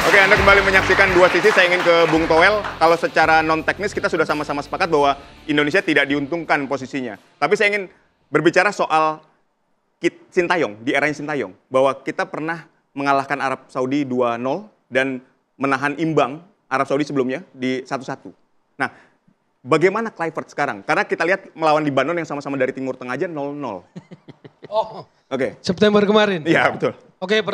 Oke, Anda kembali menyaksikan dua sisi. Saya ingin ke Bung Toel. Kalau secara non-teknis kita sudah sama-sama sepakat bahwa Indonesia tidak diuntungkan posisinya. Tapi saya ingin berbicara soal Sintayong, di eranya Sintayong. Bahwa kita pernah mengalahkan Arab Saudi 2-0 dan menahan imbang Arab Saudi sebelumnya di 1-1. Nah, bagaimana Kluivert sekarang? Karena kita lihat melawan Libanon yang sama-sama dari Timur Tengah aja 0-0. Oke. September kemarin? Iya, betul. Oke,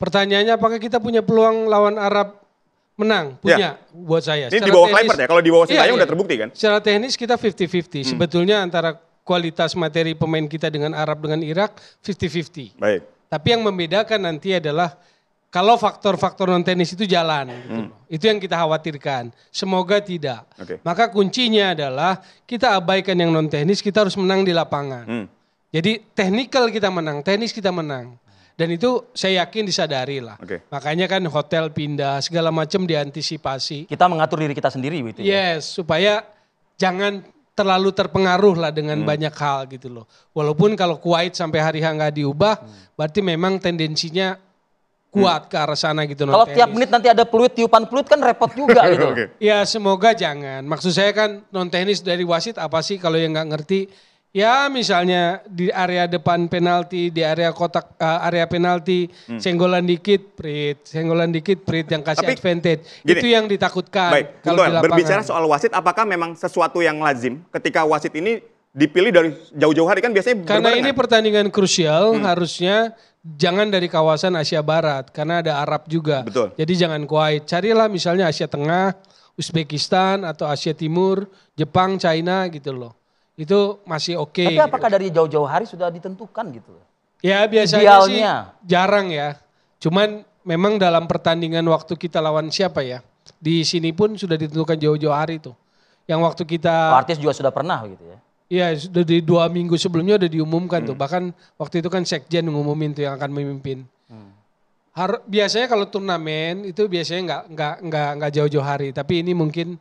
pertanyaannya apakah kita punya peluang lawan Arab menang? Punya, buat saya. Ini di bawah Kluivert ya? Kalau di bawah Sintayong udah terbukti kan? Secara teknis kita 50-50. Sebetulnya antara kualitas materi pemain kita dengan Arab dengan Irak 50-50. Baik. Tapi yang membedakan nanti adalah kalau faktor-faktor non-teknis itu jalan. Gitu. Itu yang kita khawatirkan. Semoga tidak. Maka kuncinya adalah kita abaikan yang non-teknis, kita harus menang di lapangan. Jadi technical kita menang, teknis kita menang. Dan itu saya yakin disadari lah. Makanya kan hotel pindah, segala macam diantisipasi. Kita mengatur diri kita sendiri gitu ya? Yes, supaya jangan terlalu terpengaruh lah dengan banyak hal gitu loh. Walaupun kalau Kuwait sampai hari H nggak diubah, berarti memang tendensinya kuat ke arah sana gitu. Kalau tiap menit nanti ada peluit, tiupan peluit kan repot juga gitu. Ya semoga jangan. Maksud saya kan non teknis dari wasit apa sih kalau yang nggak ngerti. Ya misalnya di area depan penalti, di area kotak area penalti, senggolan dikit, prit yang kasih advantage. Gini, itu yang ditakutkan. Baik, kalau di lapangan. Berbicara soal wasit, apakah memang sesuatu yang lazim ketika wasit ini dipilih dari jauh-jauh hari kan biasanya karena ini pertandingan krusial harusnya jangan dari kawasan Asia Barat karena ada Arab juga. Betul. Jadi jangan Kuwait. Carilah misalnya Asia Tengah, Uzbekistan atau Asia Timur, Jepang, China gitu loh. Itu masih oke. Tapi apakah dari jauh-jauh hari sudah ditentukan gitu? Ya biasanya idealnya sih jarang ya. Cuman memang dalam pertandingan waktu kita lawan siapa ya. Di sini pun sudah ditentukan jauh-jauh hari tuh. Yang waktu kita. Artis juga sudah pernah gitu ya? Iya sudah di 2 minggu sebelumnya udah diumumkan tuh. Bahkan waktu itu kan Sekjen ngumumin tuh yang akan memimpin. Biasanya kalau turnamen itu biasanya nggak jauh-jauh hari. Tapi ini mungkin.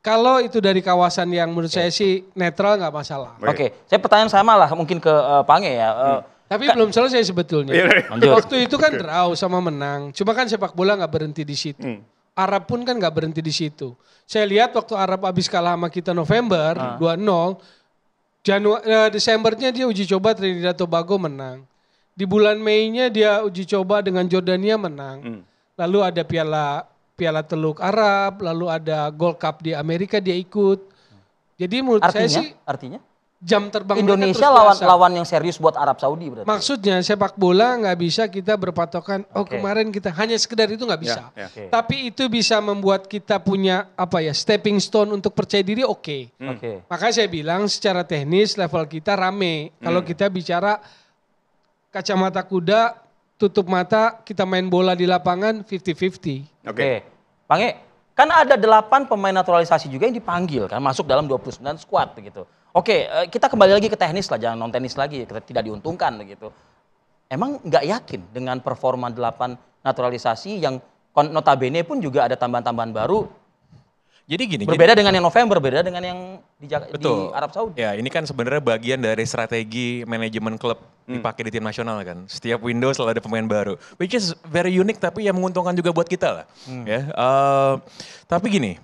Kalau itu dari kawasan yang menurut saya sih netral nggak masalah. Oke, saya pertanyaan sama lah mungkin ke Pange ya. Tapi belum selesai sebetulnya. Waktu itu kan draw sama menang. Cuma kan sepak bola nggak berhenti di situ. Arab pun kan nggak berhenti di situ. Saya lihat waktu Arab habis kalah sama kita November 2-0, Desembernya dia uji coba Trinidad Tobago menang. Di bulan Mei-nya dia uji coba dengan Jordania menang. Lalu ada Piala Teluk Arab, lalu ada Gold Cup di Amerika dia ikut. Jadi menurut saya sih jam terbang Indonesia lawan yang serius buat Arab Saudi berarti. Maksudnya sepak bola nggak bisa kita berpatokan kemarin kita hanya sekedar itu nggak bisa. Tapi itu bisa membuat kita punya stepping stone untuk percaya diri Makanya saya bilang secara teknis level kita rame. Kalau kita bicara kacamata kuda tutup mata, kita main bola di lapangan 50-50. Oke. Pange, kan ada 8 pemain naturalisasi juga yang dipanggil kan, masuk dalam 29 squad begitu. Oke, kita kembali lagi ke teknis lah, jangan non teknis lagi, kita tidak diuntungkan begitu. Emang nggak yakin dengan performa 8 naturalisasi yang notabene pun juga ada tambahan-tambahan baru. Jadi gini. Berbeda dengan yang November, berbeda dengan yang di Arab Saudi. Ya ini kan sebenarnya bagian dari strategi manajemen klub dipakai di tim nasional kan. Setiap window selalu ada pemain baru. Which is very unique tapi yang menguntungkan juga buat kita lah. Ya, tapi gini,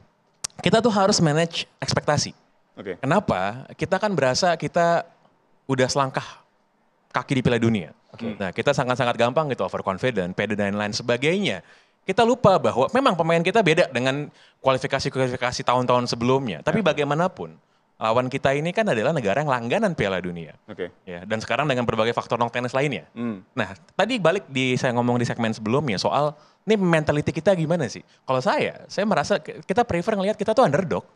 kita tuh harus manage ekspektasi. Kenapa? Kita kan berasa kita udah selangkah kaki di Piala Dunia. Nah kita sangat-sangat gampang gitu overconfident, pede dan lain sebagainya. Kita lupa bahwa memang pemain kita beda dengan kualifikasi tahun-tahun sebelumnya. Tapi bagaimanapun, lawan kita ini kan adalah negara yang langganan Piala Dunia. Ya, dan sekarang dengan berbagai faktor non-teknis lainnya. Nah, tadi balik saya ngomong di segmen sebelumnya soal, ini mentality kita gimana sih? Kalau saya merasa kita prefer ngelihat kita tuh underdog.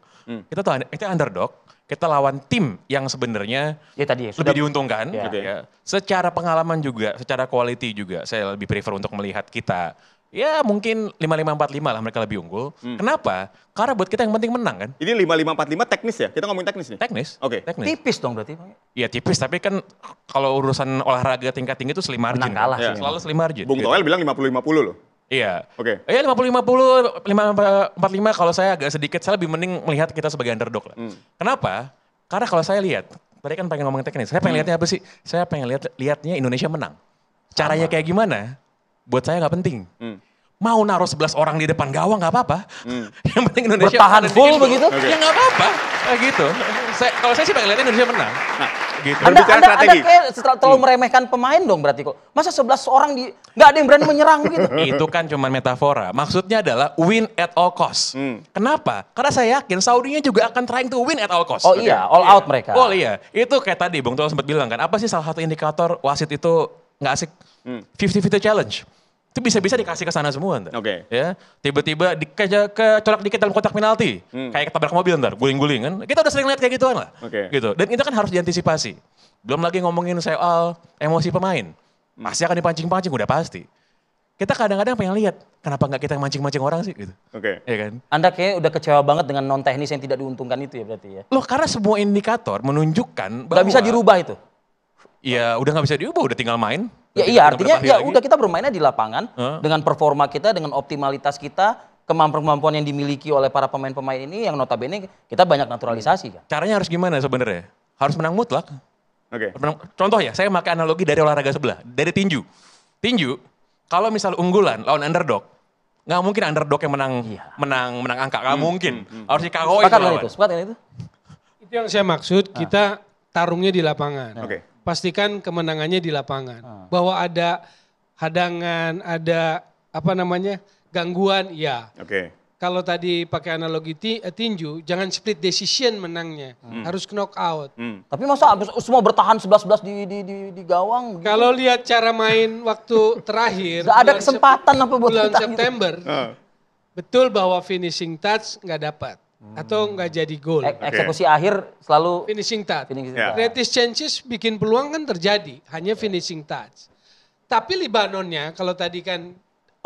Kita underdog, kita lawan tim yang sebenarnya lebih diuntungkan. Ya. Secara pengalaman juga, secara quality juga, saya lebih prefer untuk melihat kita. Ya mungkin 5-5-4-5 lah mereka lebih unggul. Kenapa? Karena buat kita yang penting menang kan. Ini 5-5-4-5 teknis ya? Kita ngomongin teknis nih? Teknis. Teknis. Tipis dong berarti. Iya tipis, tapi kan kalau urusan olahraga tingkat tinggi itu slim margin. Menang kalah sih. Selalu slim margin. Bung Toel bilang 50-50 loh. Iya. Iya 50-50, 5-4-5 kalau saya agak sedikit, saya lebih mending melihat kita sebagai underdog lah. Kenapa? Karena kalau saya lihat, tadi kan pengen ngomong teknis, saya pengen lihatnya apa sih? Saya pengen lihatnya Indonesia menang. Caranya kayak gimana? Buat saya nggak penting. mau naruh 11 orang di depan gawang nggak apa-apa. Yang penting Indonesia bertahan full begitu? Ya nggak apa-apa. Kayak gitu. Kalau saya sih pengen lihat Indonesia menang. Nah, gitu. Anda kayak terlalu meremehkan pemain dong berarti kok. Masa 11 orang nggak ada yang berani menyerang gitu? Itu kan cuma metafora. Maksudnya adalah win at all cost. Kenapa? Karena saya yakin Saudinya juga akan trying to win at all cost. Oh iya, all out mereka. Oh iya, itu kayak tadi Bung Toel sempat bilang kan, apa sih salah satu indikator wasit itu nggak asik? 50-50 challenge. Itu bisa-bisa dikasih ke sana semua ntar. Oke. Ya, tiba-tiba kecolak dikit dalam kotak penalti. Kayak ketabrak mobil ntar, guling-guling kan. Kita udah sering lihat kayak gituan lah. Oke. Gitu. Dan itu kan harus diantisipasi. Belum lagi ngomongin soal emosi pemain. Pasti akan dipancing-pancing, udah pasti. Kita kadang-kadang pengen lihat, kenapa nggak kita mancing-mancing orang sih gitu. Oke. Iya kan? Anda kayak udah kecewa banget dengan non teknis yang tidak diuntungkan itu ya berarti ya. Loh, karena semua indikator menunjukkan bahwa Nggak bisa dirubah itu. Ya udah nggak bisa diubah, udah tinggal main. Ya iya, artinya ya lagi. udah kita bermainnya di lapangan dengan performa kita, dengan optimalitas kita, kemampuan yang dimiliki oleh para pemain-pemain ini yang notabene kita banyak naturalisasi kan. Caranya harus gimana sebenarnya? Harus menang mutlak. Oke. Contoh ya, saya pakai analogi dari olahraga sebelah, dari tinju. Tinju, kalau misal unggulan lawan underdog, nggak mungkin underdog yang menang angka, nggak mungkin. Harus dikawin lawan. Sepakat itu. Itu yang saya maksud, kita tarungnya di lapangan. Oke. Pastikan kemenangannya di lapangan. Bahwa ada hadangan, ada gangguan, ya. Oke. Kalau tadi pakai analogi tinju, jangan split decision menangnya. Harus knock out. Tapi masa semua bertahan 11-11 di gawang? Gitu? Kalau lihat cara main waktu terakhir. Gak ada kesempatan apa buat bulan kita September. Betul bahwa finishing touch nggak dapat. Atau nggak jadi gol. Eksekusi akhir selalu Finishing touch. Ya. Creative chances bikin peluang kan terjadi. Hanya finishing touch. Tapi Libanonnya, kalau tadi kan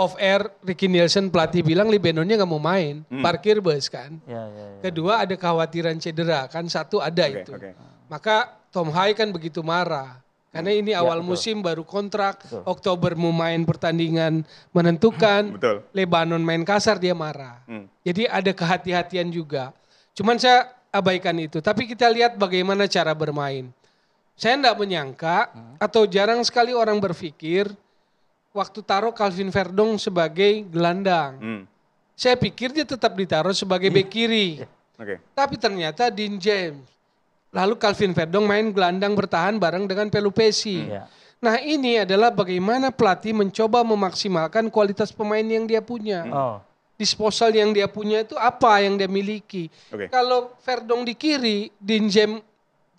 off air Ricky Nielsen pelatih bilang Libanonnya nggak mau main. Parkir bus kan. Ya. Kedua ada kekhawatiran cedera. Kan satu ada itu. Maka Tom Hai kan begitu marah. Karena ini awal musim baru kontrak. Oktober mau main pertandingan menentukan. Betul. Lebanon main kasar dia marah. Jadi ada kehati-hatian juga. Cuman saya abaikan itu. Tapi kita lihat bagaimana cara bermain. Saya tidak menyangka atau jarang sekali orang berpikir waktu taruh Calvin Verdong sebagai gelandang. Saya pikir dia tetap ditaruh sebagai bek kiri. Tapi ternyata Dean James. Lalu Calvin Verdong main gelandang bertahan bareng dengan Pelupesi. Nah ini adalah bagaimana pelatih mencoba memaksimalkan kualitas pemain yang dia punya. Disposal yang dia punya itu apa yang dia miliki. Kalau Verdong di kiri, Dean James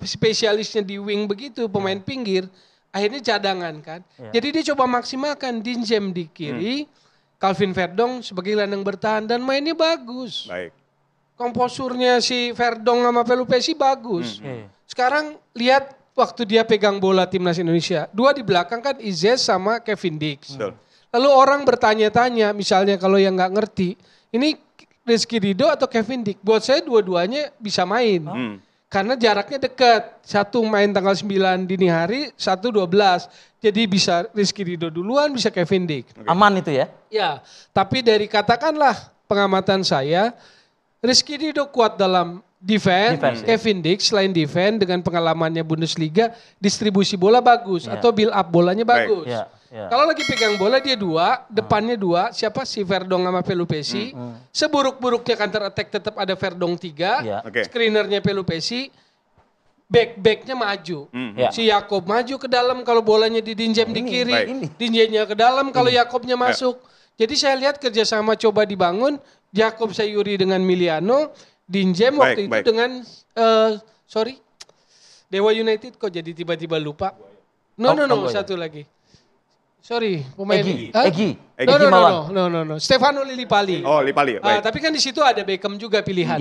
spesialisnya di wing begitu, pemain pinggir, akhirnya cadangan kan. Jadi dia coba maksimalkan Dean James di kiri, Calvin Verdong sebagai gelandang bertahan dan mainnya bagus. Baik. Komposurnya si Verdong sama Pelupesi bagus. Sekarang lihat waktu dia pegang bola timnas Indonesia. Dua di belakang kan Izez sama Kevin Dix. Betul. Lalu orang bertanya-tanya, misalnya kalau yang nggak ngerti, ini Rizky Ridho atau Kevin Dix? Buat saya dua-duanya bisa main. Karena jaraknya dekat. Satu main tanggal 9 dini hari, satu 12. Jadi bisa Rizky Ridho duluan, bisa Kevin Dix. Aman itu ya? Ya, tapi dari katakanlah pengamatan saya, Rizky Ridho kuat dalam defense Kevin Dix selain defense dengan pengalamannya Bundesliga, distribusi bola bagus atau build up bolanya bagus. Kalau lagi pegang bola dia dua, depannya dua, siapa si Verdong sama Pelupesi. Seburuk-buruknya counter attack tetap ada Verdong 3, screenernya Pelupesi, back-backnya maju. Si Yakob maju ke dalam kalau bolanya di Dinjem di kiri, Dinjemnya ke dalam kalau Yakobnya masuk. Jadi saya lihat kerjasama coba dibangun, Jakob Sayuri dengan Miliano, Dinjem waktu itu dengan Dewa United kok jadi tiba-tiba lupa. No, satu lagi. Sorry, pemain Egy. No. Stefano Lillipali. Oh, Lillipali. Tapi kan di situ ada Beckham juga pilihan.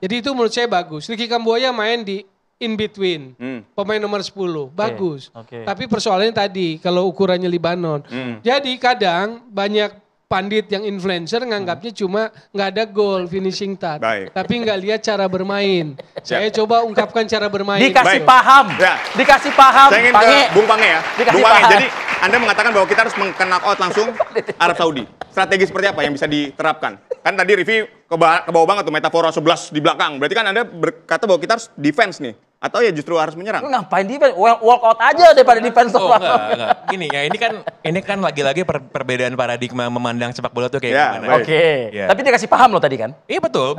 Jadi itu menurut saya bagus. Ricky Kamboya main di in between. Pemain nomor 10. Bagus. Tapi persoalannya tadi kalau ukurannya Libanon. Jadi kadang banyak pandit yang influencer nganggapnya cuma nggak ada gol finishing touch. Tapi nggak lihat cara bermain. Saya coba ungkapkan cara bermain. Dikasih paham. Dikasih paham. Saya ingin ke Bung Pange ya. Bung Pange, jadi Anda mengatakan bahwa kita harus knock out langsung Arab Saudi. Strategi seperti apa yang bisa diterapkan? Kan tadi Rivi ke bawah banget tuh metafora 11 di belakang. Berarti kan Anda berkata bahwa kita harus defense nih. Atau ya justru harus menyerang? Ngapain defense? Walk out aja daripada defense. Enggak. Gini ya, ini kan lagi-lagi perbedaan paradigma memandang sepak bola tuh kayak gimana. Oke. Ya. Tapi dia kasih paham loh tadi kan? Iya betul.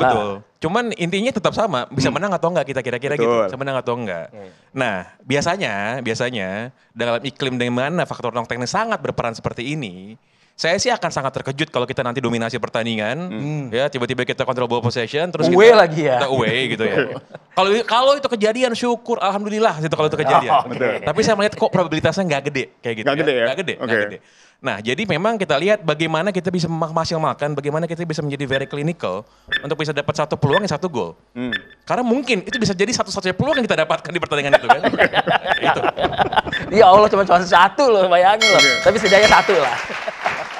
Cuman intinya tetap sama, bisa menang atau enggak kita kira-kira gitu. Bisa menang atau enggak. Nah, biasanya dalam iklim di mana faktor non teknis sangat berperan seperti ini, saya sih akan sangat terkejut kalau kita nanti dominasi pertandingan, ya tiba-tiba kita kontrol ball possession, terus kita away gitu ya. Kalau itu kejadian syukur, alhamdulillah itu kalau itu kejadian. Tapi saya melihat kok probabilitasnya nggak gede kayak gitu. Nggak gede. Nah jadi memang kita lihat bagaimana kita bisa memaksimalkan, bagaimana kita bisa menjadi very clinical untuk bisa dapat satu peluang yang satu gol. Karena mungkin itu bisa jadi satu-satunya peluang yang kita dapatkan di pertandingan itu kan. Itu. Ya Allah cuma satu loh, bayangin loh. Tapi setidaknya satu lah.